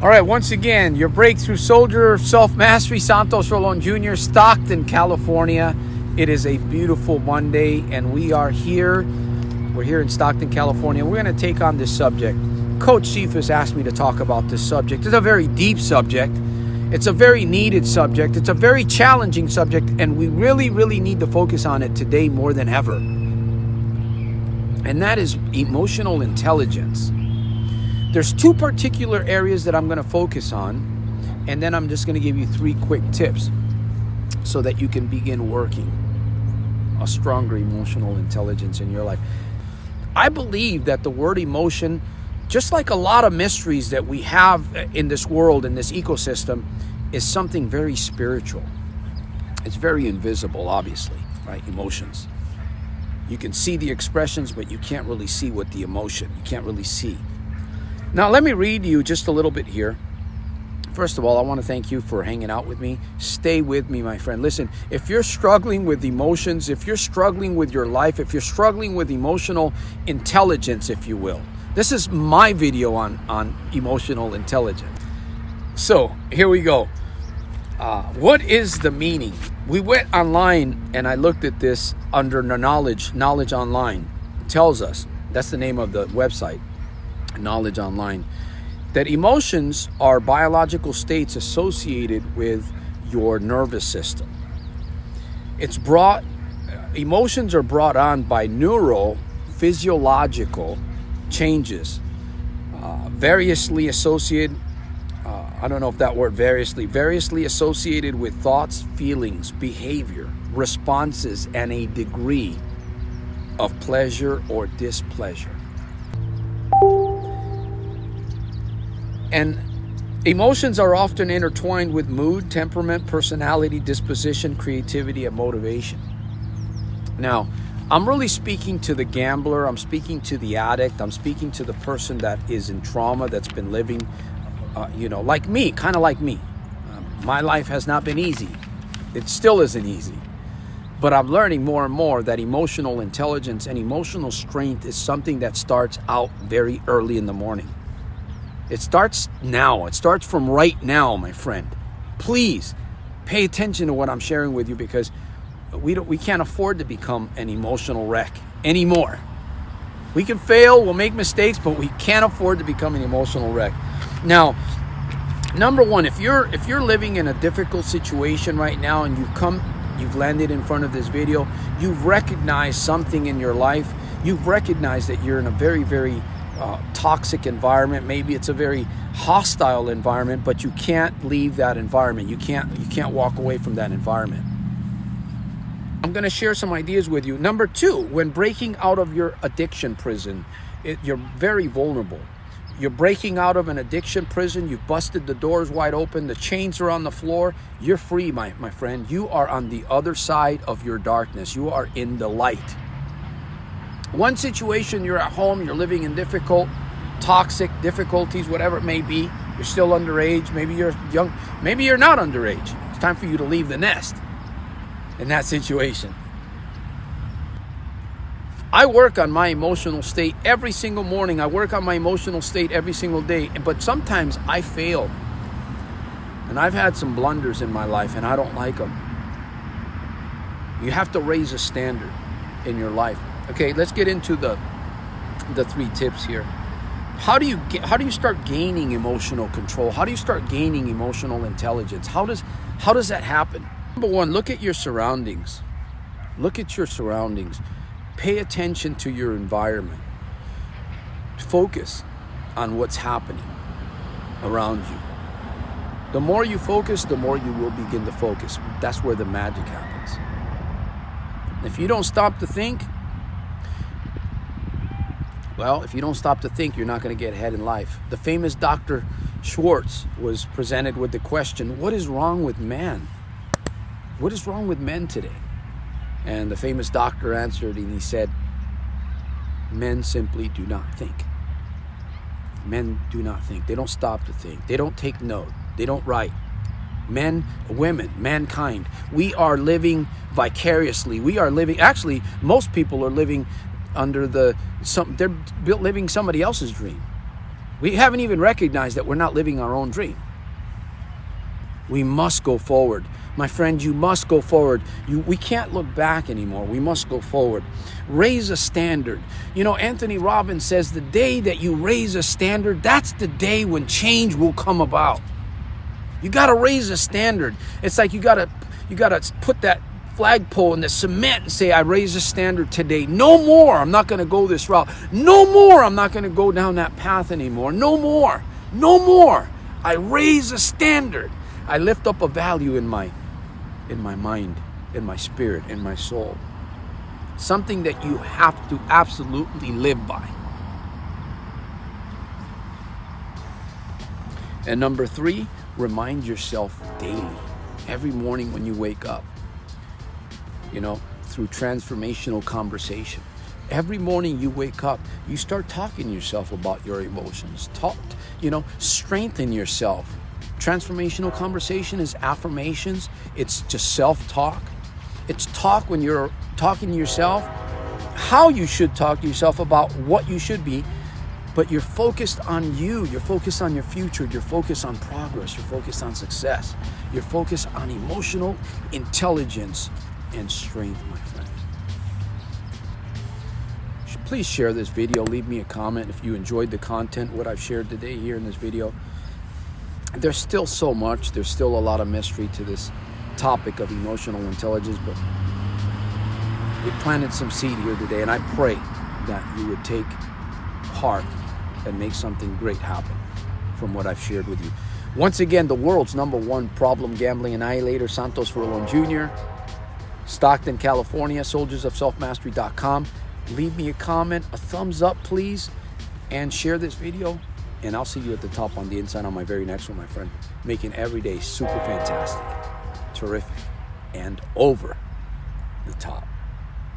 All right, once again, your breakthrough soldier of self-mastery, Santos Rolon Jr., Stockton, California. It is a beautiful Monday, and we are here. We're here in Stockton, California. We're going to take on this subject. Coach Cephas asked me to talk about this subject. It's a very deep subject. It's a very needed subject. It's a very challenging subject, and we really, really need to focus on it today more than ever. And that is emotional intelligence. There's two particular areas that I'm going to focus on, and then I'm just going to give you 3 quick tips so that you can begin working a stronger emotional intelligence in your life. I believe that the word emotion, just like a lot of mysteries that we have in this world, in this ecosystem, is something very spiritual. It's very invisible, obviously, right? Emotions. You can see the expressions, but you can't really see what the emotion, you can't really see. Now, let me read you just a little bit here. First of all, I want to thank you for hanging out with me. Stay with me, my friend. Listen, if you're struggling with emotions, if you're struggling with your life, if you're struggling with emotional intelligence, if you will, this is my video on emotional intelligence. So, here we go. What is the meaning? We went online and I looked at this under Knowledge Online. It tells us, that's the name of the website, Knowledge Online, that emotions are biological states associated with your nervous system. Emotions are brought on by neurophysiological changes, variously associated, I don't know if that word variously associated with thoughts, feelings, behavior, responses, and a degree of pleasure or displeasure. And emotions are often intertwined with mood, temperament, personality, disposition, creativity, and motivation. Now, I'm really speaking to the gambler, I'm speaking to the addict, I'm speaking to the person that is in trauma, that's been living, like me, kind of like me. My life has not been easy. It still isn't easy. But I'm learning more and more that emotional intelligence and emotional strength is something that starts out very early in the morning. It starts now. It starts from right now, my friend. Please pay attention to what I'm sharing with you, because we can't afford to become an emotional wreck anymore. We can fail, we'll make mistakes, but we can't afford to become an emotional wreck. Now, number one, if you're living in a difficult situation right now and you've landed in front of this video, you've recognized something in your life. You've recognized that you're in a very, very toxic environment. Maybe it's a very hostile environment, but you can't leave that environment. You can't walk away from that environment. I'm going to share some ideas with you. Number 2, when breaking out of your addiction prison, you're very vulnerable. You're breaking out of an addiction prison. You've busted the doors wide open. The chains are on the floor. You're free, my friend. You are on the other side of your darkness. You are in the light. One situation, you're at home, you're living in toxic difficulties, whatever it may be. You're still underage. Maybe you're young. Maybe you're not underage. It's time for you to leave the nest in that situation. I work on my emotional state every single morning. I work on my emotional state every single day. But sometimes I fail. And I've had some blunders in my life, and I don't like them. You have to raise a standard in your life. Okay, let's get into the 3 tips here. How do you start gaining emotional control? How do you start gaining emotional intelligence? How does that happen? Number 1, look at your surroundings. Look at your surroundings. Pay attention to your environment. Focus on what's happening around you. The more you focus, the more you will begin to focus. That's where the magic happens. If you don't stop to think, you're not going to get ahead in life. The famous Dr. Schwartz was presented with the question, what is wrong with man? What is wrong with men today? And the famous doctor answered, and he said, men simply do not think. Men do not think. They don't stop to think. They don't take note. They don't write. Men, women, mankind, we are living vicariously. Actually, most people are living under they're living somebody else's dream. We haven't even recognized that we're not living our own dream. We must go forward. My friend, you must go forward. We can't look back anymore. We must go forward. Raise a standard. You know, Anthony Robbins says the day that you raise a standard, that's the day when change will come about. You got to raise a standard. It's like you got to put that flagpole in the cement and say, I raise a standard today. No more. I'm not going to go this route. No more. I'm not going to go down that path anymore. No more. No more. I raise a standard. I lift up a value in my mind, in my spirit, in my soul. Something that you have to absolutely live by. And number 3, remind yourself daily, every morning when you wake up, you know, through transformational conversation. Every morning you wake up, you start talking to yourself about your emotions. Strengthen yourself. Transformational conversation is affirmations. It's just self-talk. It's talk when you're talking to yourself, how you should talk to yourself about what you should be, but you're focused on you. You're focused on your future. You're focused on progress. You're focused on success. You're focused on emotional intelligence and strength, my friend. Please share this video. Leave me a comment if you enjoyed the content, what I've shared today here in this video. There's still so much. There's still a lot of mystery to this topic of emotional intelligence, but we planted some seed here today, and I pray that you would take heart and make something great happen from what I've shared with you. Once again, the world's #1 problem gambling annihilator, Santos Furlong Jr., Stockton, California, Soldiersofselfmastery.com. Leave me a comment, a thumbs up, please, and share this video. And I'll see you at the top on the inside on my very next one, my friend. Making every day super fantastic, terrific, and over the top.